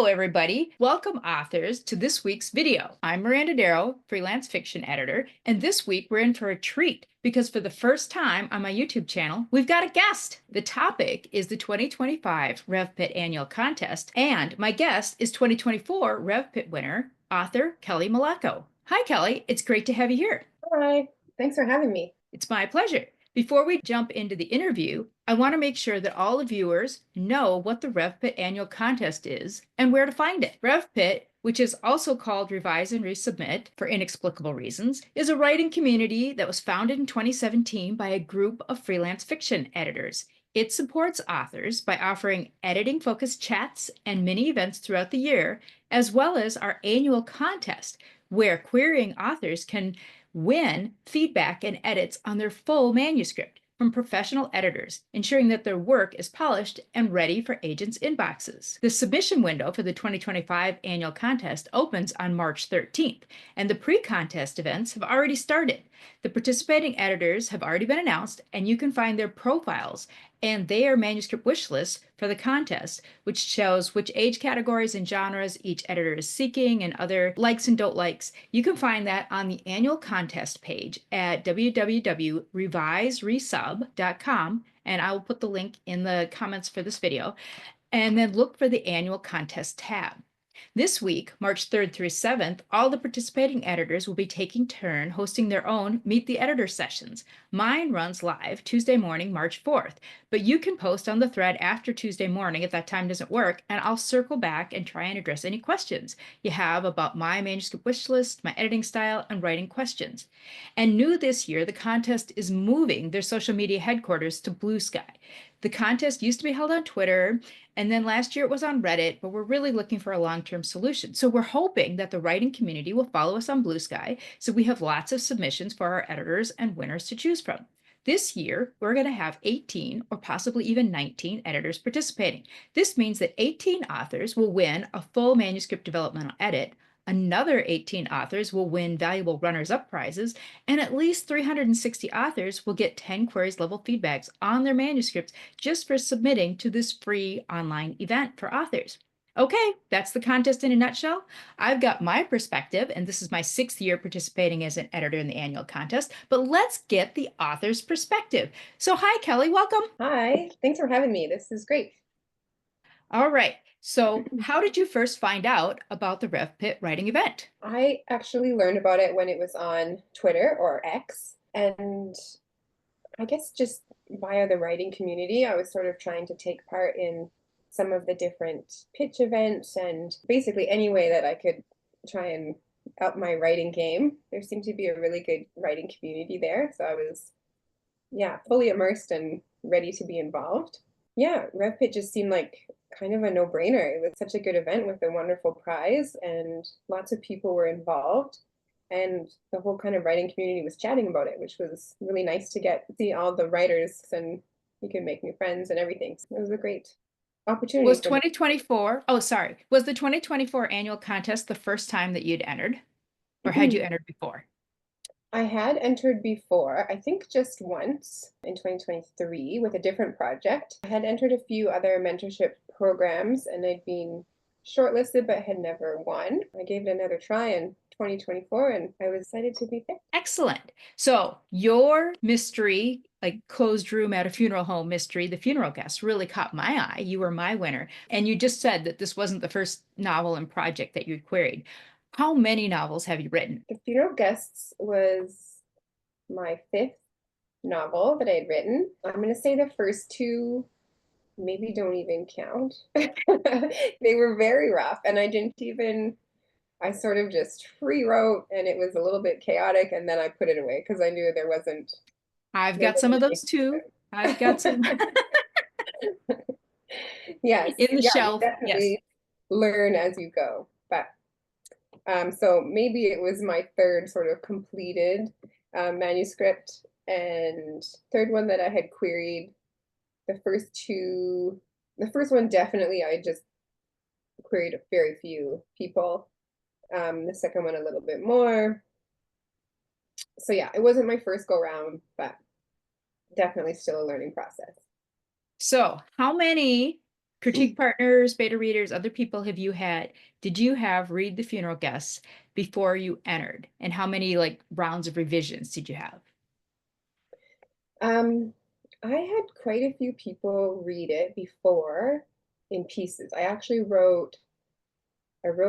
everybody. Welcome, authors, to this week's video. I'm Miranda Darrow, freelance fiction editor, and this week we're in for a treat because for the first time on my YouTube channel, we've got a guest. The topic is the 2025 RevPit Annual Contest, and my guest is 2024 RevPit winner, author Kelly Malacko. Hi, Kelly. It's great to have you here. Hi, thanks for having me. It's my pleasure. Before we jump into the interview, I want to make sure that all the viewers know what the RevPit Annual Contest is and where to find it. RevPit, which is also called Revise and Resubmit for inexplicable reasons, is a writing community that was founded in 2017 by a group of freelance fiction editors. It supports authors by offering editing-focused chats and mini events throughout the year, as well as our annual contest, where querying authors can win feedback and edits on their full manuscript from professional editors, ensuring that their work is polished and ready for agents' inboxes. The submission window for the 2025 annual contest opens on March 13th, and the pre-contest events have already started. The participating editors have already been announced, and you can find their profiles and their manuscript wish lists for the contest, which shows which age categories and genres each editor is seeking and other likes and don't likes. You can find that on the annual contest page at www.reviseresub.com, and I will put the link in the comments for this video, and then look for the annual contest tab. This week, March 3rd through 7th, all the participating editors will be taking turn hosting their own Meet the Editor sessions. Mine runs live Tuesday morning, March 4th, but you can post on the thread after Tuesday morning if that time doesn't work, and I'll circle back and try and address any questions you have about my manuscript wish list, my editing style, and writing questions. And new this year, the contest is moving their social media headquarters to Blue Sky. The contest used to be held on Twitter, and then last year it was on Reddit, but we're really looking for a long-term solution. So we're hoping that the writing community will follow us on Blue Sky, so we have lots of submissions for our editors and winners to choose from. This year, we're going to have 18 or possibly even 19 editors participating. This means that 18 authors will win a full manuscript developmental edit, another 18 authors will win valuable runners-up prizes, and at least 360 authors will get 10 queries level feedbacks on their manuscripts just for submitting to this free online event for authors. Okay, that's the contest in a nutshell. I've got my perspective, and this is my 6th year participating as an editor in the annual contest, but let's get the author's perspective. So hi, Kelly, welcome. Hi, thanks for having me. This is great. All right. So how did you first find out about the RevPit writing event? I actually learned about it when it was on Twitter or X, and I guess just via the writing community, I was sort of trying to take part in some of the different pitch events and basically any way that I could try and up my writing game. There seemed to be a really good writing community there, so I was, fully immersed and ready to be involved. Yeah, RevPit just seemed like kind of a no-brainer. It was such a good event with a wonderful prize, and lots of people were involved. And the whole kind of writing community was chatting about it, which was really nice to see all the writers, and you can make new friends and everything. So it was a great opportunity. Was 2024, oh, sorry, was the 2024 annual contest the first time that you'd entered? Or had you entered before? I had entered before, I think just once in 2023 with a different project. I had entered a few other mentorship programs and I'd been shortlisted but had never won. I gave it another try in 2024 and I was excited to be picked. Excellent. So your mystery, like closed room at a funeral home mystery, The Funeral Guest, really caught my eye. You were my winner. And you just said that this wasn't the first novel and project that you'd queried. How many novels have you written? The Funeral Guests was my 5th novel that I had written. I'm going to say the first 2 maybe don't even count. They were very rough and I sort of just free wrote and it was a little bit chaotic and then I put it away because I knew there wasn't. I've got some of those too. I've got some. Yes. In the Yeah, shelf. definitely Yes. learn as you go. But so maybe it was my 3rd sort of completed manuscript and 3rd one that I had queried. The first one definitely I just queried a very few people. The second one a little bit more. So yeah, it wasn't my first go round, but definitely still a learning process. So how many critique partners, beta readers, other people did you have read the funeral guests before you entered? And how many like rounds of revisions did you have? Um, I had quite a few people read it before in pieces. I wrote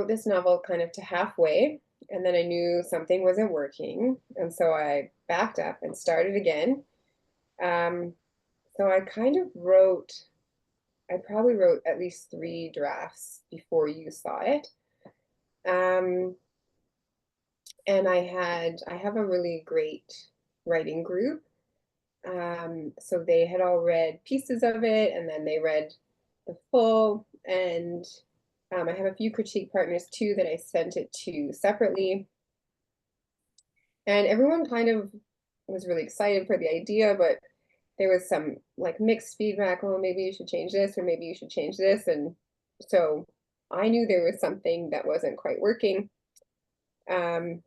this novel kind of to halfway, and then I knew something wasn't working, and so I backed up and started again. Um, so I probably wrote at least 3 drafts before you saw it. Um, and I have a really great writing group. So they had all read pieces of it, and then they read the full. And I have a few critique partners too that I sent it to separately. And everyone kind of was really excited for the idea, but there was some like mixed feedback. Oh, maybe you should change this, or maybe you should change this. And so I knew there was something that wasn't quite working, um,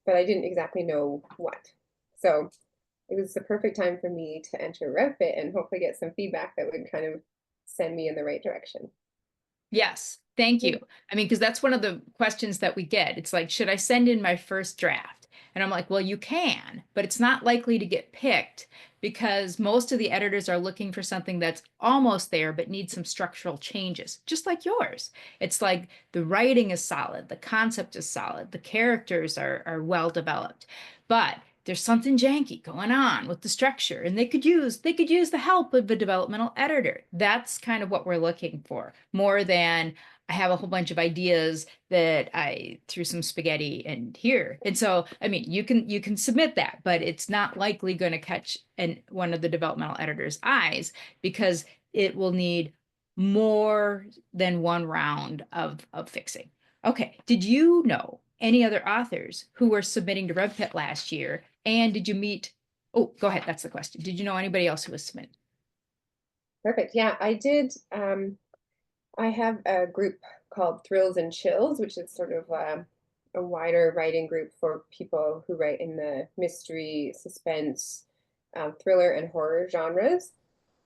but I didn't exactly know what. So it was the perfect time for me to enter RevPit and hopefully get some feedback that would kind of send me in the right direction. Yes, thank you. I mean, because that's one of the questions that we get. It's like, should I send in my first draft? And I'm like, well, you can, but it's not likely to get picked because most of the editors are looking for something that's almost there, but needs some structural changes, just like yours. It's like the writing is solid, the concept is solid, the characters are well developed, but there's something janky going on with the structure, and they could use the help of a developmental editor. That's kind of what we're looking for, more than I have a whole bunch of ideas that I threw some spaghetti in here. And so, I mean, you can submit that, but it's not likely going to catch one of the developmental editor's eyes because it will need more than one round of fixing. Okay, did you know any other authors who were submitting to RevPit last year? And did you meet? Oh, go ahead. That's the question. Did you know anybody else who was submitting? Perfect. Yeah, I did. I have a group called Thrills and Chills, which is sort of a wider writing group for people who write in the mystery, suspense, thriller, and horror genres.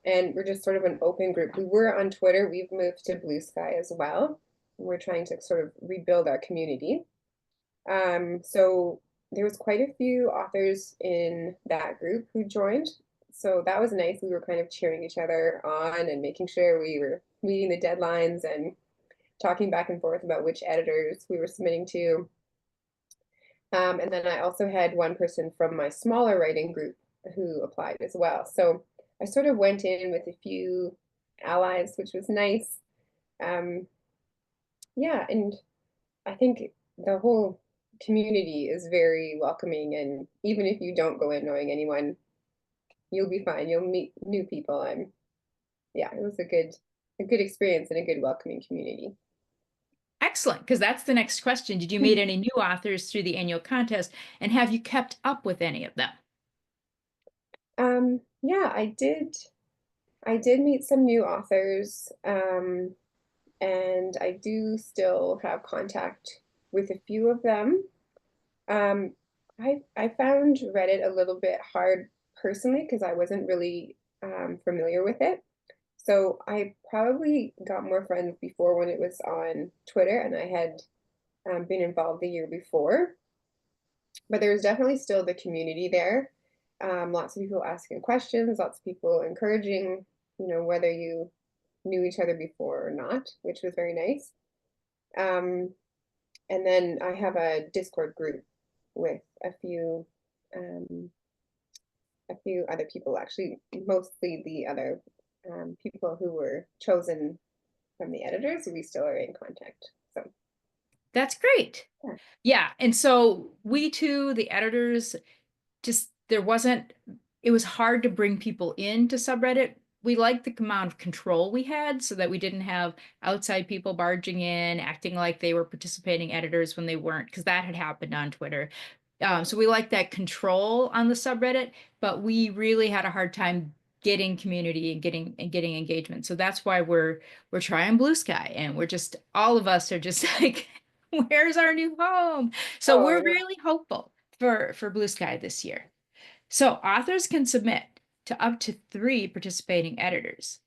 And we're just sort of an open group. We were on Twitter. We've moved to Blue Sky as well. We're trying to sort of rebuild our community. So there was quite a few authors in that group who joined. So that was nice. We were kind of cheering each other on and making sure we were meeting the deadlines and talking back and forth about which editors we were submitting to. And then I also had one person from my smaller writing group who applied as well. So I sort of went in with a few allies, which was nice. Um, yeah, and I think the whole community is very welcoming, and even if you don't go in knowing anyone, you'll be fine. You'll meet new people. Yeah, it was a good experience and a good welcoming community. Excellent, because that's the next question. Did you meet any new authors through the annual contest, and have you kept up with any of them? Yeah, I did meet some new authors, and I do still have contact with a few of them. Um, I found Reddit a little bit hard personally because I wasn't really familiar with it. So I probably got more friends before when it was on Twitter, and I had been involved the year before. But there was definitely still the community there. Lots of people asking questions, lots of people encouraging, whether you knew each other before or not, which was very nice. Um, and then I have a Discord group with um, a few other people, actually, mostly the other people who were chosen from the editors. We still are in contact. So That's great. yeah. Yeah, and so we too, the editors, just there wasn't, it was hard to bring people into subreddit. We liked the amount of control we had so that we didn't have outside people barging in, acting like they were participating editors when they weren't, because that had happened on Twitter. So we liked that control on the subreddit, but we really had a hard time getting community and getting engagement. So that's why we're trying Blue Sky, and we're just all of us are just like, where's our new home? So Oh, I we're know. really hopeful for Blue Sky this year. So authors can submit to up to 3 participating editors.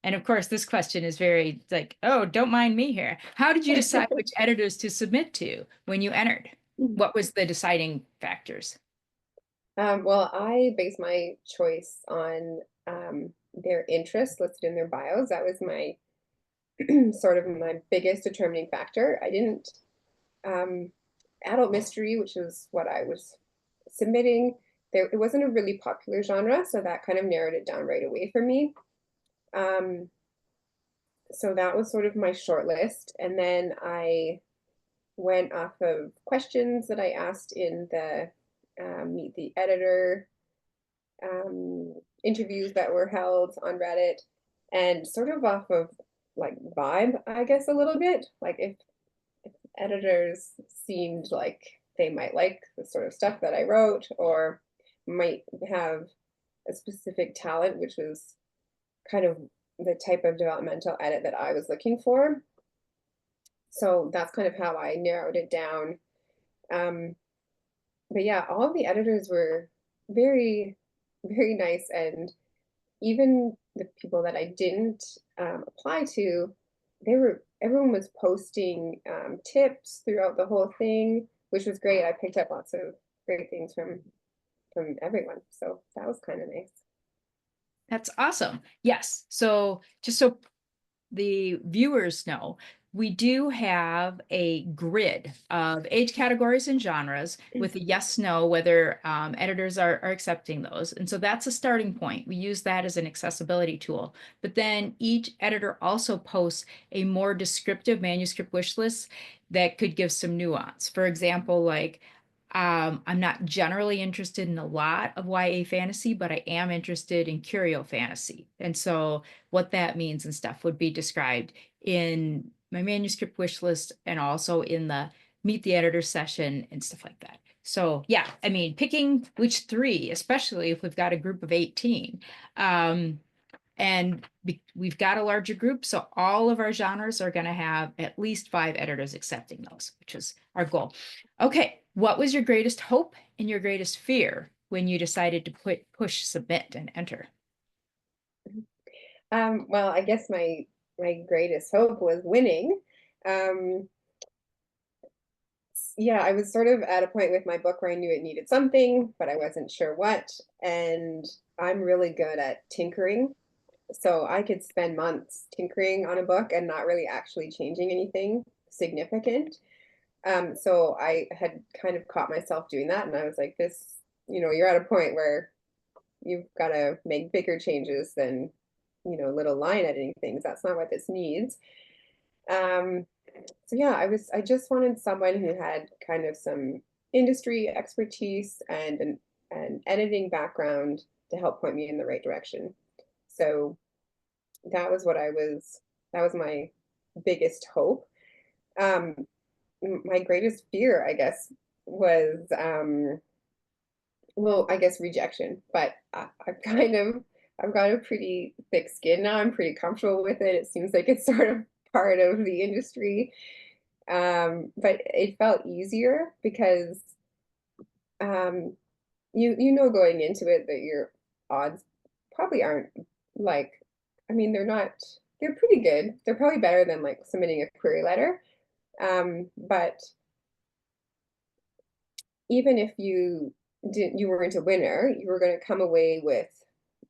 And of course, this question is very like, oh, don't mind me here. How did you decide which editors to submit to when you entered? What was the deciding factors? Well, I based my choice on their interests listed in their bios. That was my sort of my biggest determining factor. I didn't um, adult mystery, which is what I was submitting. It wasn't a really popular genre, so that kind of narrowed it down right away for me. Um, so that was sort of my short list, and then I went off of questions that I asked in the Meet the Editor um, interviews that were held on Reddit, and sort of off of like vibe, I guess, a little bit. Like if editors seemed like they might like the sort of stuff that I wrote, or might have a specific talent, which was kind of the type of developmental edit that I was looking for. So that's kind of how I narrowed it down. Um, but yeah, all of the editors were very, very nice, and even the people that I didn't apply to, everyone was posting tips throughout the whole thing, which was great. I picked up lots of great things from everyone, so that was kind of nice. That's awesome. Yes. So just so the viewers know, we do have a grid of age categories and genres with a yes, no, whether editors are accepting those. And so that's a starting point. We use that as an accessibility tool. But then each editor also posts a more descriptive manuscript wish list that could give some nuance. For example, like I'm not generally interested in a lot of YA fantasy, but I am interested in curio fantasy. And so what that means and stuff would be described in my manuscript wish list and also in the meet the editor session and stuff like that. So yeah, I mean, picking which three, especially if we've got a group of 18, and we've got a larger group, so all of our genres are going to have at least 5 editors accepting those, which is our goal. Okay, what was your greatest hope and your greatest fear when you decided to push submit and enter? Well, I guess my greatest hope was winning. Um, yeah, I was sort of at a point with my book where I knew it needed something, but I wasn't sure what. And I'm really good at tinkering. So I could spend months tinkering on a book and not really actually changing anything significant. So I had kind of caught myself doing that, and I was like, you're at a point where you've got to make bigger changes than, little line editing things. That's not what this needs. Um, so yeah, I just wanted someone who had kind of some industry expertise and an editing background to help point me in the right direction. So that was that was my biggest hope. Um, my greatest fear, I guess, was well, I guess rejection, but I've got a pretty thick skin now. I'm pretty comfortable with it. It seems like it's sort of part of the industry. But it felt easier because um, you know going into it that your odds probably aren't like, I mean, they're pretty good. They're probably better than like submitting a query letter. But even if you weren't a winner, you were going to come away with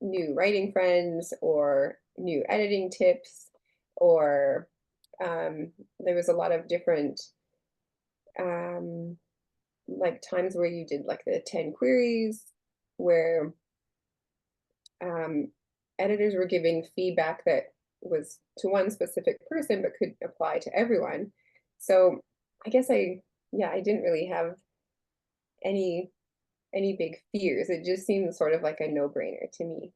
new writing friends or new editing tips, or there was a lot of different um, like times where you did like the 10 queries where um, editors were giving feedback that was to one specific person but could apply to everyone. So I guess yeah, I didn't really have any any big fears. It just seemed sort of like a no-brainer to me.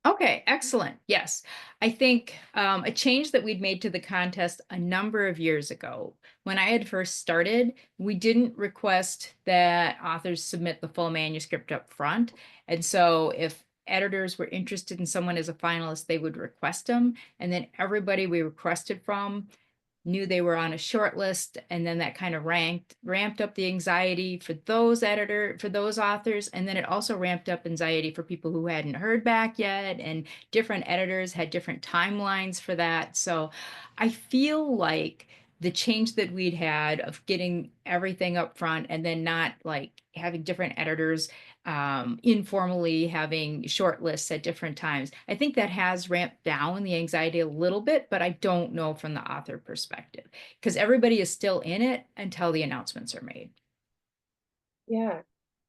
Okay, excellent. Yes. I think a change that we'd made to the contest a number of years ago, when I had first started, we didn't request that authors submit the full manuscript up front. And so if editors were interested in someone as a finalist, they would request them. And then everybody we requested from knew they were on a short list, and then that kind of ramped up the anxiety for those authors, and then it also ramped up anxiety for people who hadn't heard back yet, and different editors had different timelines for that. So I feel like the change that we'd had of getting everything up front and then not like having different editors informally having short lists at different times. I think that has ramped down the anxiety a little bit, but I don't know from the author perspective because everybody is still in it until the announcements are made. Yeah.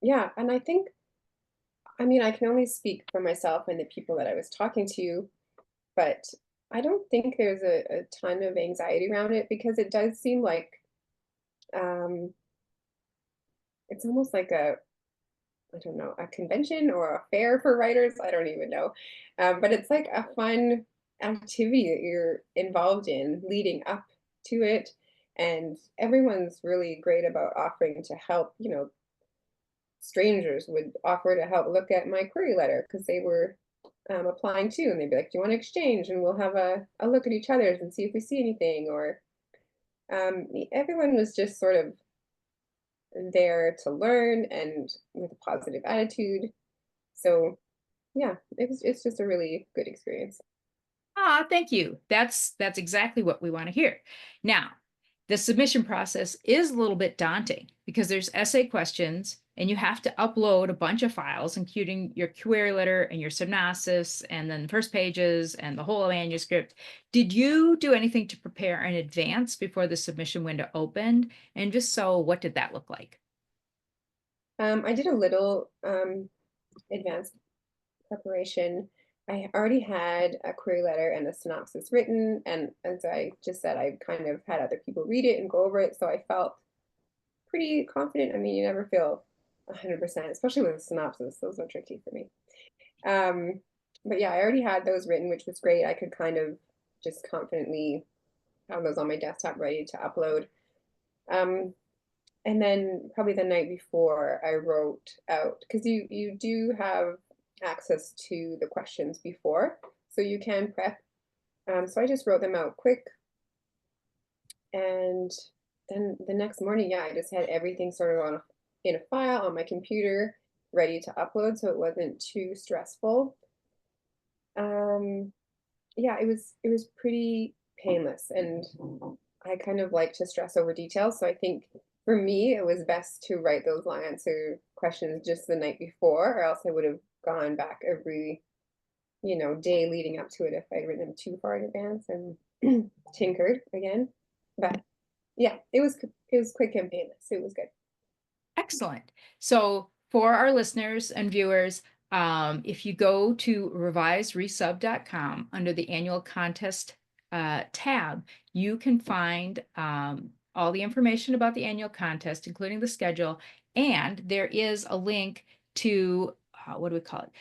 Yeah. And I think, I mean, I can only speak for myself and the people that I was talking to, but I don't think there's a ton of anxiety around it because it does seem like um, it's almost like I don't know, a convention or a fair for writers. I don't even know. But it's like a fun activity that you're involved in leading up to it. And everyone's really great about offering to help. Strangers would offer to help look at my query letter because they were applying too. And they'd be like, "Do you want to exchange?" And we'll have a look at each other's and see if we see anything. Or everyone was just sort of there to learn and with a positive attitude. So yeah, it's just a really good experience. Ah, thank you. That's exactly what we want to hear. Now, the submission process is a little bit daunting because there's essay questions and you have to upload a bunch of files, including your query letter and your synopsis, and then the first pages and the whole manuscript. Did you do anything to prepare in advance before the submission window opened? And just so, what did that look like? I did a little advanced preparation. I already had a query letter and a synopsis written, and as I just said, I kind of had other people read it and go over it, so I felt pretty confident. I mean, you never feel 100%, especially with a synopsis. Those are tricky for me. Um, but yeah, I already had those written, which was great. I could kind of just confidently have those on my desktop ready to upload. Um, and then probably the night before I wrote out, because you do have access to the questions before, so you can prep. So I just wrote them out quick, and then the next morning, yeah, I just had everything sort of in a file on my computer, ready to upload, so it wasn't too stressful. Um, yeah, it was pretty painless, and I kind of like to stress over details, so I think for me it was best to write those long answer questions just the night before, or else I would have gone back every day leading up to it if I'd written them too far in advance and tinkered again. But yeah, it was quick and painless. It was good. Excellent. So for our listeners and viewers, if you go to reviseresub.com under the annual contest tab, you can find all the information about the annual contest, including the schedule. And there is a link to, what do we call it?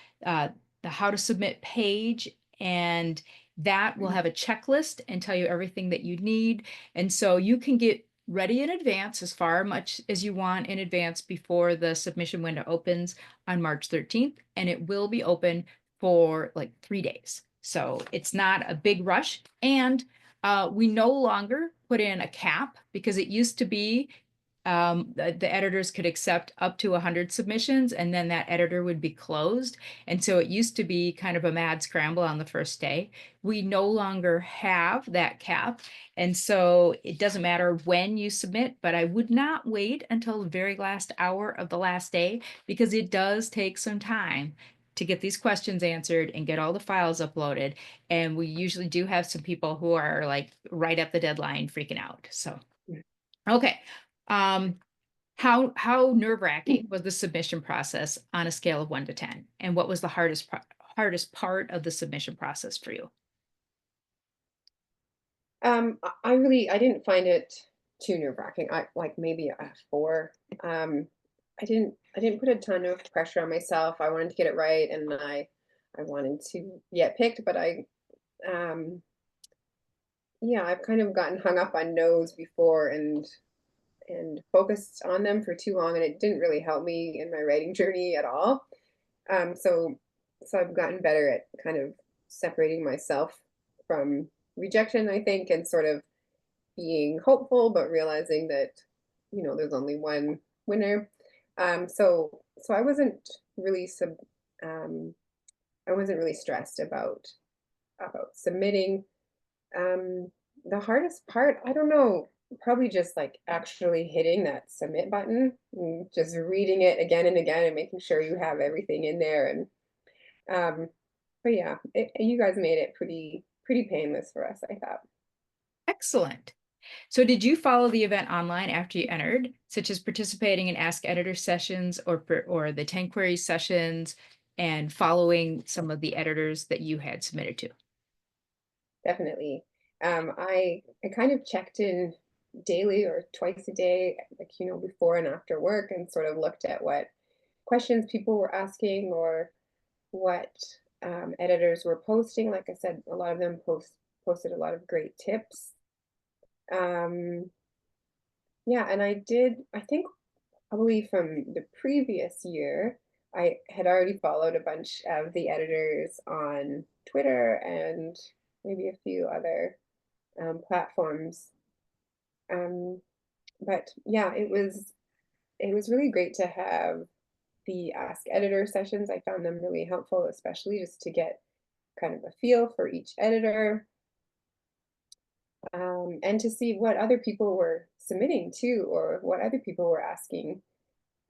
The how to submit page. And that will have a checklist and tell you everything that you need. And so you can get ready in advance as far much as you want in advance before the submission window opens on March 13th, and it will be open for like 3 days. So it's not a big rush. And we no longer put in a cap because it used to be the editors could accept up to 100 submissions and then that editor would be closed. And so it used to be kind of a mad scramble on the first day. We no longer have that cap. And so it doesn't matter when you submit, but I would not wait until the very last hour of the last day because it does take some time to get these questions answered and get all the files uploaded. And we usually do have some people who are like right at the deadline freaking out. So, okay. Um, how nerve-wracking was the submission process on a scale of 1 to 10? And what was the hardest part of the submission process for you? I didn't find it too nerve-wracking. I like maybe a 4. I didn't put a ton of pressure on myself. I wanted to get it right, and I wanted to get picked, but yeah, I've kind of gotten hung up on no's before and focused on them for too long, and it didn't really help me in my writing journey at all. So I've gotten better at kind of separating myself from rejection, I think, and sort of being hopeful, but realizing that, there's only one winner. So um, I wasn't really stressed about submitting. Um, the hardest part, I don't know, probably just like actually hitting that submit button and just reading it again and again and making sure you have everything in there. And but yeah, you guys made it pretty painless for us, I thought. Excellent. So did you follow the event online after you entered, such as participating in Ask Editor sessions or the 10 queries sessions and following some of the editors that you had submitted to? Definitely. I kind of checked in daily or twice a day, like, before and after work, and sort of looked at what questions people were asking or what editors were posting. Like I said, a lot of them posted a lot of great tips. Um, yeah, and I think probably from the previous year, I had already followed a bunch of the editors on Twitter and maybe a few other platforms. Um, but yeah, it was really great to have the Ask Editor sessions. I found them really helpful, especially just to get kind of a feel for each editor, and to see what other people were submitting too, or what other people were asking.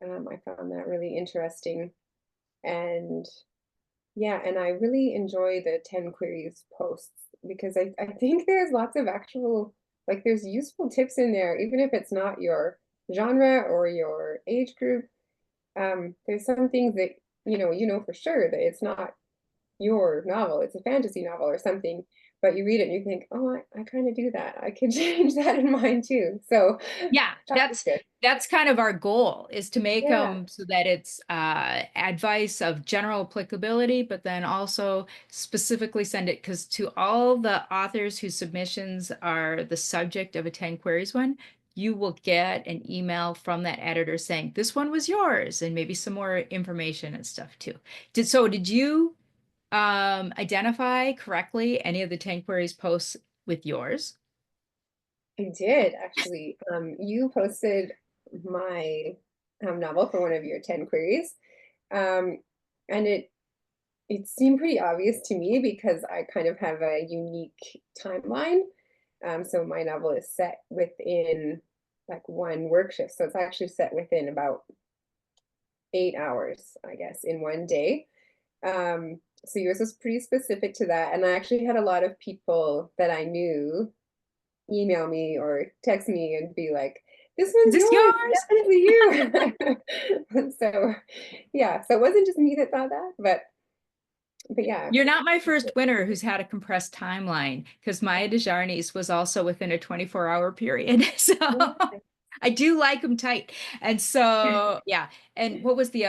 I found that really interesting. And yeah, and I really enjoy the 10 queries posts because I think there's lots of actual, like, there's useful tips in there, even if it's not your genre or your age group. There's some things that, for sure that it's not your novel, it's a fantasy novel or something, but you read it and you think, oh, I kind of do that. I could change that in mine too. So Yeah, that was good. that's kind of our goal, is to make Yeah, them so that it's advice of general applicability, but then also specifically send it, because to all the authors whose submissions are the subject of a 10 queries one, you will get an email from that editor saying this one was yours and maybe some more information and stuff too. Did you identify correctly any of the 10 queries posts with yours? I did actually. You posted my novel for one of your 10 queries. Um, and it seemed pretty obvious to me because I kind of have a unique timeline. So my novel is set within like one work shift. So it's actually set within about 8 hours, I guess, in one day. So yours was pretty specific to that. And I actually had a lot of people that I knew email me or text me and be like, this Is one's this yours, yours? definitely you. So yeah, so it wasn't just me that thought that, but yeah. You're not my first winner who's had a compressed timeline, because Maya DeJarnis was also within a 24-hour period. So I do like them tight. And so, yeah. And what was the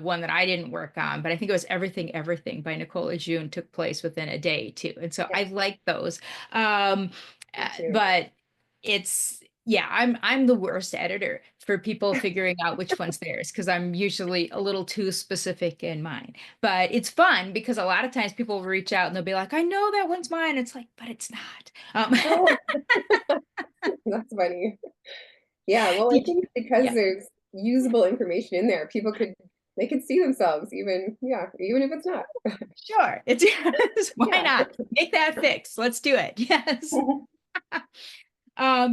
one that I didn't work on, but I think it was Everything, Everything by Nicola June took place within a day too. And so Yeah, I like those. Um, me too. but yeah, I'm the worst editor for people figuring out which one's theirs, because I'm usually a little too specific in mine. But it's fun because a lot of times people will reach out and they'll be like, I know that one's mine. It's like, but it's not. Oh, that's funny. Yeah, well, I Did you- think because yeah, there's usable information in there, they could see themselves even, yeah, even if it's not. sure. It's yours. Why Yeah. not? Make that fix. Let's do it. Yes.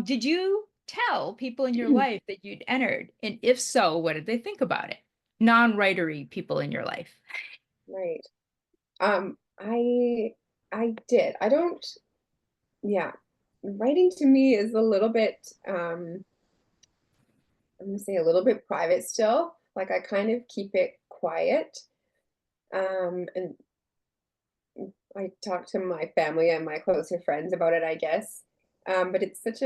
Did you tell people in your life that you'd entered? And if so, what did they think about it? Non-writery people in your life. Right. Um, I I did. I don't, yeah. Writing to me is a little bit, I'm gonna say a little bit private still. Like I kind of keep it quiet. And I talk to my family and my closer friends about it, I guess. But it's such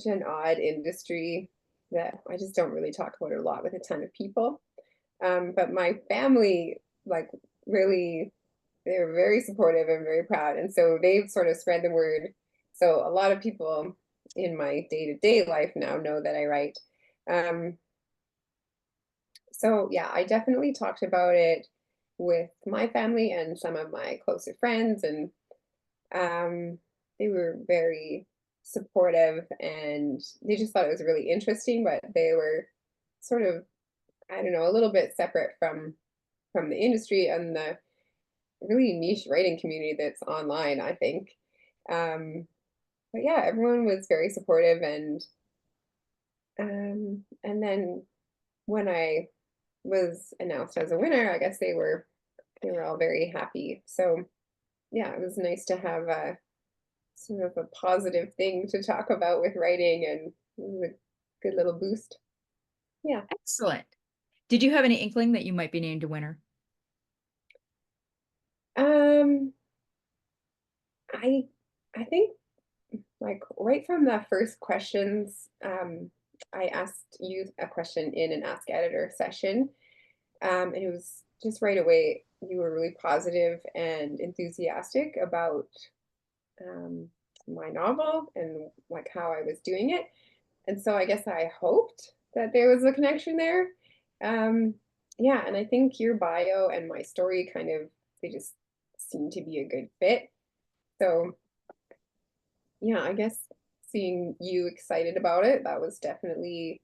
an odd industry that I just don't really talk about it a lot with a ton of people. But my family, like, really, they're very supportive and very proud, and so they've sort of spread the word. So a lot of people in my day-to-day life now know that I write. Um, so yeah, I definitely talked about it with my family and some of my closer friends, and um, they were very supportive, and they just thought it was really interesting, but they were sort of, I don't know, a little bit separate from the industry and the really niche writing community that's online, I think. But yeah, everyone was very supportive, and then when I was announced as a winner, I guess they were all very happy. So yeah, it was nice to have a sort of a positive thing to talk about with writing, and it was a good little boost. Yeah. Excellent. Did you have any inkling that you might be named a winner? Um, I I think like right from the first questions, I asked you a question in an Ask Editor session, and it was just right away. You were really positive and enthusiastic about um, my novel and like how I was doing it. And so I guess I hoped that there was a connection there. Um, yeah, and I think your bio and my story kind of, they just seem to be a good fit. So yeah, I guess seeing you excited about it, that was definitely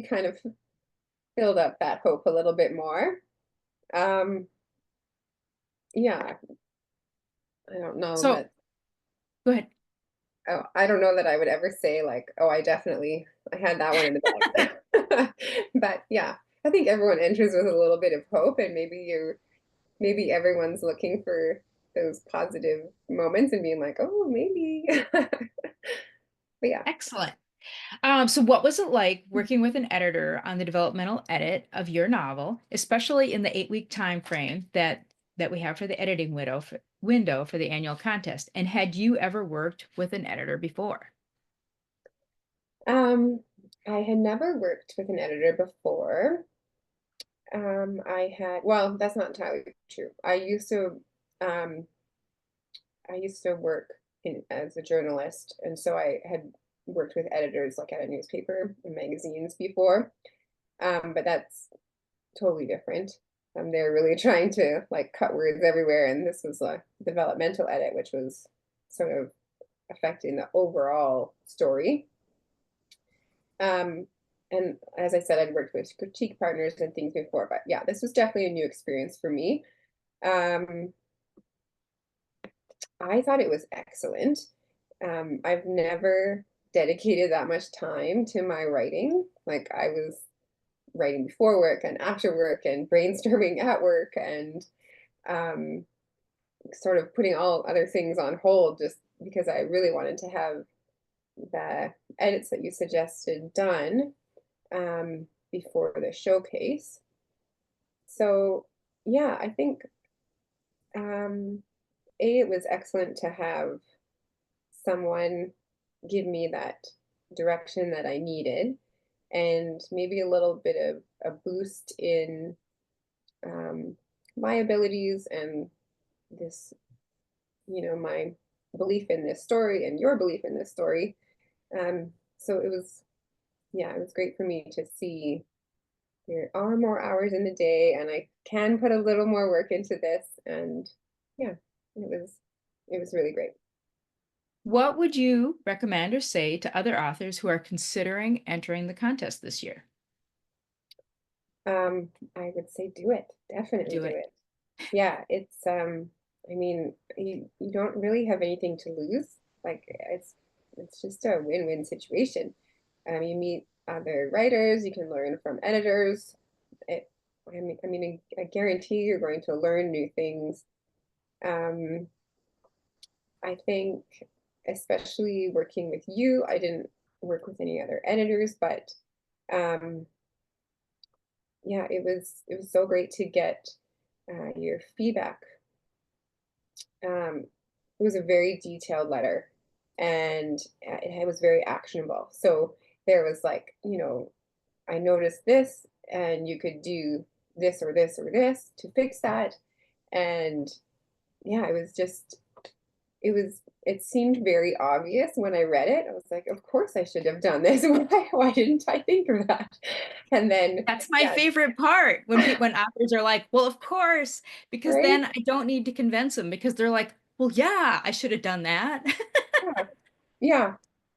kind of filled up that hope a little bit more. Um, yeah, I don't know So that go ahead. oh, I don't know that I would ever say like, oh, I had that one in the bag. But yeah, I think everyone enters with a little bit of hope, and maybe everyone's looking for those positive moments and being like, oh, maybe. But yeah. Excellent. So what was it like working with an editor on the developmental edit of your novel, especially in the 8-week time frame that we have for the editing window for the annual contest? And had you ever worked with an editor before? Um, I had never worked with an editor before. Well, that's not entirely true. Um, I used to work as a journalist, and so I had worked with editors like at a newspaper and magazines before. But that's totally different. They're really trying to like cut words everywhere, and this was a developmental edit, which was sort of affecting the overall story. Um, and as I said, I'd worked with critique partners and things before, but yeah, this was definitely a new experience for me. Um, I thought it was excellent. I've never dedicated that much time to my writing. Like I was writing before work and after work and brainstorming at work and um, sort of putting all other things on hold just because I really wanted to have the edits that you suggested done before the showcase. So yeah, I think it was excellent to have someone give me that direction that I needed, and maybe a little bit of a boost in um, my abilities and this, my belief in this story and your belief in this story. So yeah, it was great for me to see there are more hours in the day and I can put a little more work into this. And yeah, it was really great. What would you recommend or say to other authors who are considering entering the contest this year? I would say do it. Definitely Do do it. it. Yeah, I mean, you don't really have anything to lose. Like it's just a win-win situation. You meet other writers, you can learn from editors. It, I guarantee you're going to learn new things. Um, I think, especially working with you, I didn't work with any other editors, but um, yeah, it was so great to get your feedback. It was a very detailed letter, and it was very actionable. So there was like, I noticed this, and you could do this or this or this to fix that. And yeah, it seemed very obvious when I read it. I was like, of course I should have done this. Why didn't I think of that? And then, That's my yeah, favorite part when authors are like, "Well, of course," because right? then I don't need to convince them because they're like, "Well, yeah, I should have done that." Yeah. Yeah.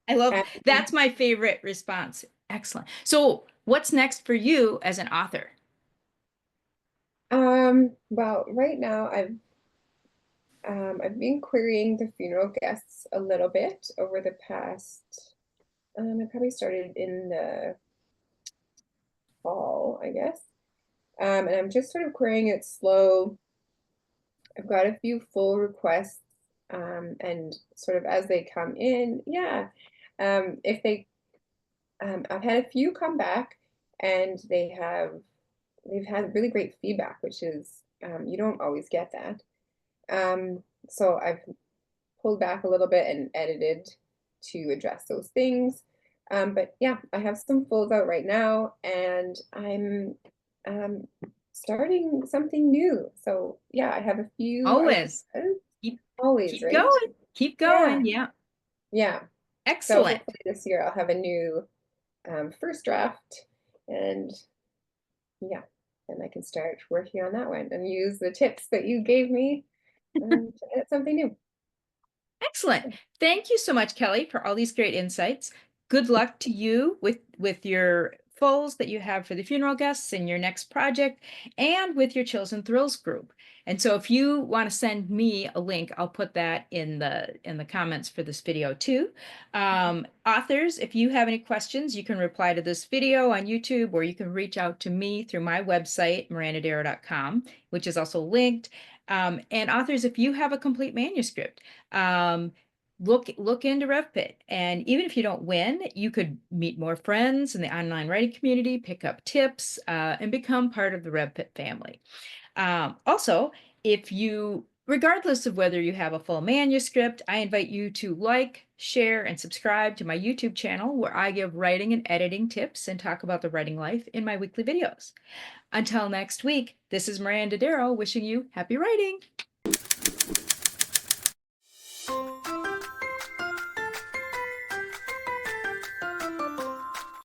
I love And, that's my favorite response. Excellent. So, what's next for you as an author? well, right now I've been querying the funeral guests a little bit over the past, I probably started in the fall, I guess. And I'm just sort of querying it slow. I've got a few full requests, and sort of as they come in, yeah. If they, I've had a few come back, and they've had really great feedback, which is, you don't always get that. So I've pulled back a little bit and edited to address those things. But yeah, I have some fulls out right now, and I'm um, starting something new. So yeah, I have a few Always ideas. keep Always, keep right? going. Keep Yeah, going. Yeah. yeah. So Excellent. hopefully this year I'll have a new first draft, and yeah, then I can start working on that one and use the tips that you gave me to edit something new. Excellent. Thank you so much, Kelly, for all these great insights. Good luck to you with your fulls that you have for the funeral guests in your next project and with your Chills and Thrills group. And so if you want to send me a link, I'll put that in the comments for this video too. Authors, if you have any questions, you can reply to this video on YouTube, or you can reach out to me through my website, mirandadero.com, which is also linked. And authors, if you have a complete manuscript, um, look into RevPit. And even if you don't win, you could meet more friends in the online writing community, pick up tips, and become part of the RevPit family. Also, if you, regardless of whether you have a full manuscript, I invite you to like, share, and subscribe to my YouTube channel, where I give writing and editing tips and talk about the writing life in my weekly videos. Until next week, this is Miranda Darrow wishing you happy writing.